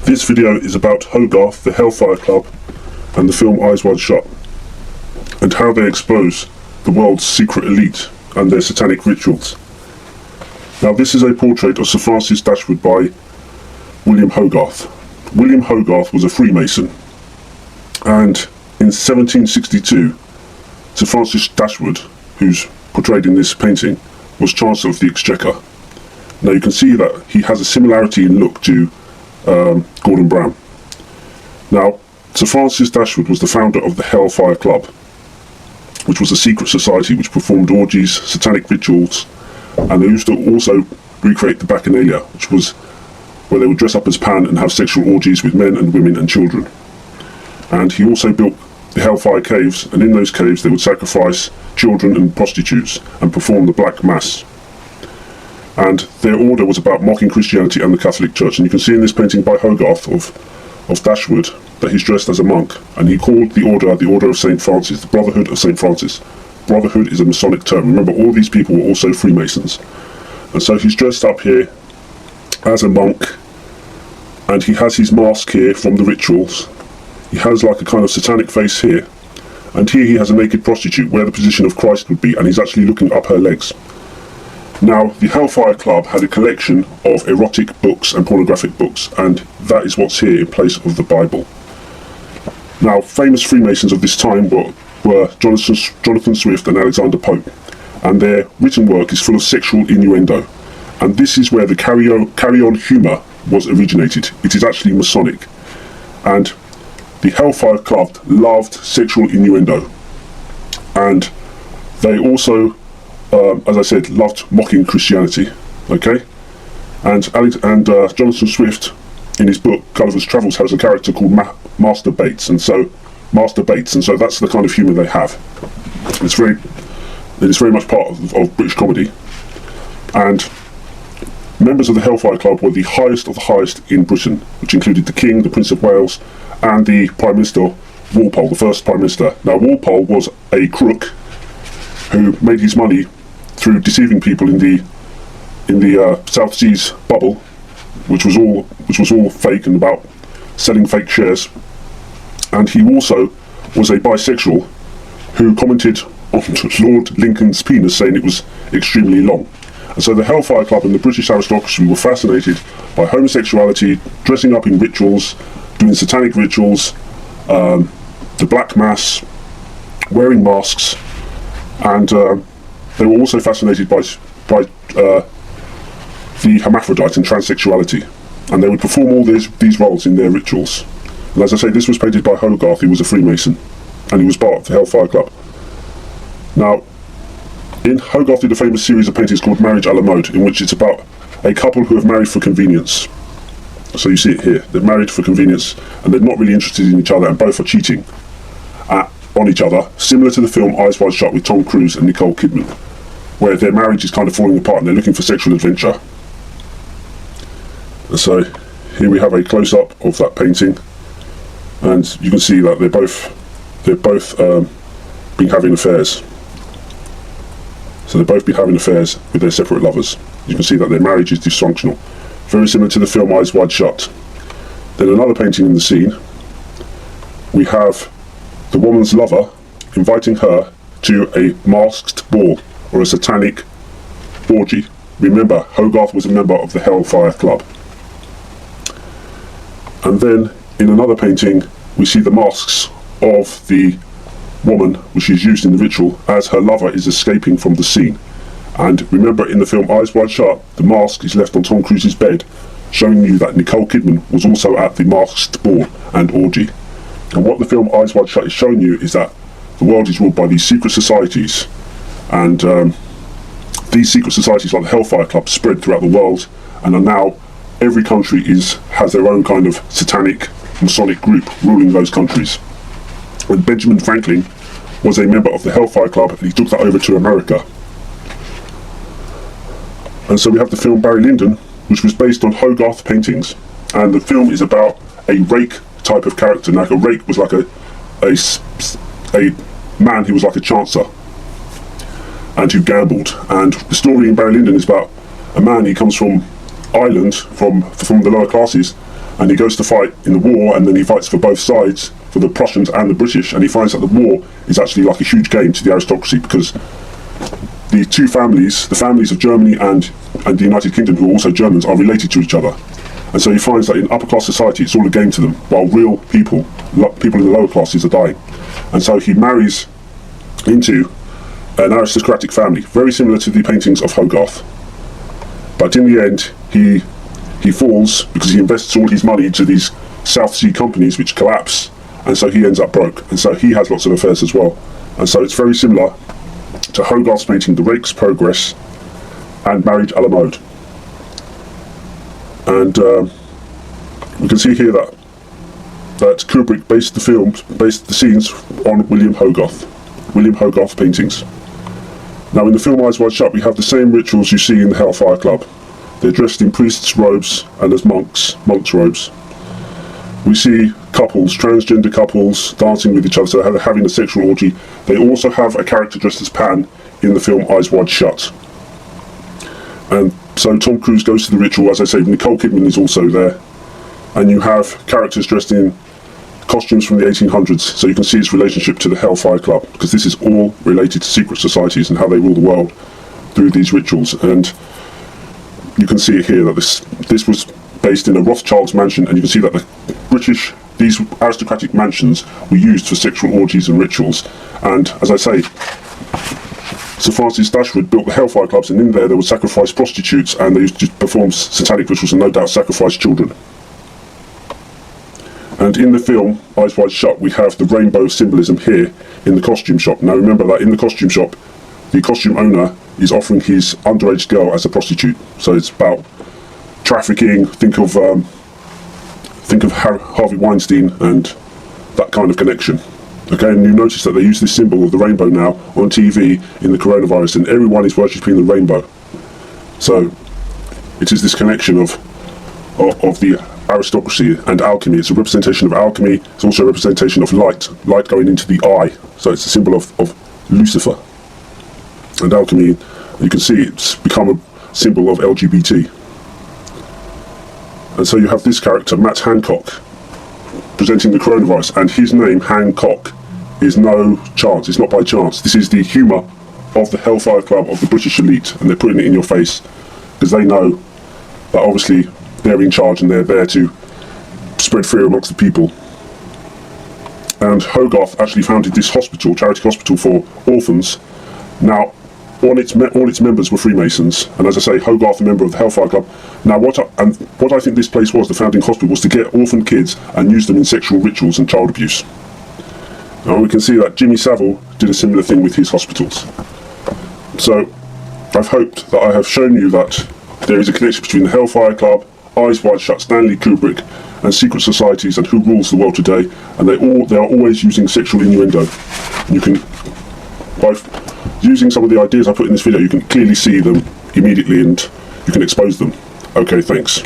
This video is about Hogarth, the Hellfire Club, and the film Eyes Wide Shut, and how they expose the world's secret elite and their satanic rituals. Now, this is a portrait of Sir Francis Dashwood by William Hogarth. William Hogarth was a Freemason, and in 1762, Sir Francis Dashwood, who's portrayed in this painting, was Chancellor of the Exchequer. Now you can see that he has a similarity in look to Gordon Brown. Now, Sir Francis Dashwood was the founder of the Hellfire Club, which was a secret society which performed orgies, satanic rituals, and they used to also recreate the Bacchanalia, which was where they would dress up as Pan and have sexual orgies with men and women and children. And he also built the Hellfire Caves, and in those caves they would sacrifice children and prostitutes and perform the Black Mass. And their order was about mocking Christianity and the Catholic Church. And you can see in this painting by Hogarth of Dashwood that he's dressed as a monk, and he called the Order of St. Francis, the Brotherhood of St. Francis. Brotherhood is a Masonic term. Remember, all these people were also Freemasons. And so he's dressed up here as a monk, and he has his mask here from the rituals. He has like a kind of satanic face here, and here he has a naked prostitute where the position of Christ would be, and he's actually looking up her legs. Now, the Hellfire Club had a collection of erotic books and pornographic books, and that is what's here in place of the Bible. Now, famous Freemasons of this time were Jonathan Swift and Alexander Pope, and their written work is full of sexual innuendo, and this is where the carry-on humour was originated. It is actually Masonic, and the Hellfire Club loved sexual innuendo, and they also as I said, loved mocking Christianity. Okay, and Jonathan Swift, in his book Gulliver's Travels, has a character called Master Bates, and so that's the kind of humour they have. It is very much part of British comedy, and members of the Hellfire Club were the highest of the highest in Britain, which included the King, the Prince of Wales, and the Prime Minister Walpole, the first Prime Minister. Now, Walpole was a crook who made his money through deceiving people in the South Seas bubble, which was all fake and about selling fake shares. And he also was a bisexual who commented on Lord Lincoln's penis, saying it was extremely long. And so the Hellfire Club and the British aristocracy were fascinated by homosexuality, dressing up in rituals, doing satanic rituals, the Black Mass, wearing masks, and they were also fascinated by the hermaphrodite and transsexuality, and they would perform all these roles in their rituals. And as I say, this was painted by Hogarth, who was a Freemason, and he was part of the Hellfire Club. Now, Hogarth did a famous series of paintings called Marriage a la Mode, in which it's about a couple who have married for convenience. So you see it here, they're married for convenience, and they're not really interested in each other, and both are cheating on each other, similar to the film Eyes Wide Shut with Tom Cruise and Nicole Kidman, where their marriage is kind of falling apart and they're looking for sexual adventure. And so here we have a close-up of that painting, and you can see that they're both been having affairs. So they've both been having affairs with their separate lovers. You can see that their marriage is dysfunctional, very similar to the film Eyes Wide Shut. Then another painting in the scene, we have the woman's lover inviting her to a masked ball, or a satanic orgy. Remember, Hogarth was a member of the Hellfire Club. And then in another painting we see the masks of the woman, which is used in the ritual, as her lover is escaping from the scene. And remember, in the film Eyes Wide Shut, the mask is left on Tom Cruise's bed, showing you that Nicole Kidman was also at the masked ball and orgy. And what the film Eyes Wide Shut is showing you is that the world is ruled by these secret societies, and these secret societies, like the Hellfire Club, spread throughout the world, and are now, every country has their own kind of satanic Masonic group ruling those countries. And Benjamin Franklin was a member of the Hellfire Club, and he took that over to America. And so we have the film Barry Lyndon, which was based on Hogarth paintings, and the film is about a rake type of character. Now, a rake was like a man who was like a chancer and who gambled. And the story in Barry Lyndon is about a man. He comes from Ireland, from the lower classes, and he goes to fight in the war, and then he fights for both sides, for the Prussians and the British, and he finds that the war is actually like a huge game to the aristocracy, because the two families, the families of Germany and the United Kingdom, who are also Germans, are related to each other. And so he finds that in upper class society it's all a game to them, while real people in the lower classes are dying. And so he marries into an aristocratic family, very similar to the paintings of Hogarth. But in the end, he falls because he invests all his money into these South Sea companies which collapse, and so he ends up broke. And so he has lots of affairs as well. And so it's very similar to Hogarth's painting The Rake's Progress and Marriage a la Mode. And we can see here that Kubrick based the scenes on William Hogarth paintings. Now in the film Eyes Wide Shut, we have the same rituals you see in the Hellfire Club. They're dressed in priests' robes and as monks' robes. We see couples, transgender couples, dancing with each other, so they're having a sexual orgy. They also have a character dressed as Pan in the film Eyes Wide Shut. And so Tom Cruise goes to the ritual, as I say. Nicole Kidman is also there. And you have characters dressed in costumes from the 1800s, so you can see its relationship to the Hellfire Club, because this is all related to secret societies and how they rule the world through these rituals. And you can see it here that this was based in a Rothschild's mansion, and you can see that these aristocratic mansions were used for sexual orgies and rituals. And as I say, Sir Francis Dashwood built the Hellfire Clubs, and in there would sacrifice prostitutes, and they used to perform satanic rituals and no doubt sacrifice children. And in the film Eyes Wide Shut, we have the rainbow symbolism here in the costume shop. Now remember that in the costume shop, the costume owner is offering his underage girl as a prostitute. So it's about trafficking. Think of Harvey Weinstein and that kind of connection. Okay, and you notice that they use this symbol of the rainbow now on TV in the coronavirus, and everyone is worshipping the rainbow. So it is this connection of the aristocracy and alchemy. It's a representation of alchemy. It's also a representation of light going into the eye. So it's a symbol of Lucifer. And alchemy, you can see it's become a symbol of LGBT. And so you have this character, Matt Hancock, presenting the coronavirus, and his name, Hancock, is no chance. It's not by chance. This is the humour of the Hellfire Club, of the British elite, and they're putting it in your face because they know that obviously they're in charge and they're there to spread fear amongst the people. And Hogarth actually founded this hospital, charity hospital for orphans. Now, all its members were Freemasons, and as I say, Hogarth, a member of the Hellfire Club. Now, what I think this place was, the founding hospital, was to get orphan kids and use them in sexual rituals and child abuse. Now we can see that Jimmy Savile did a similar thing with his hospitals. So, I've hoped that I have shown you that there is a connection between the Hellfire Club, Eyes Wide Shut, Stanley Kubrick, and secret societies and who rules the world today, and they are always using sexual innuendo. And you can, by using some of the ideas I put in this video, you can clearly see them immediately and you can expose them. Okay, thanks.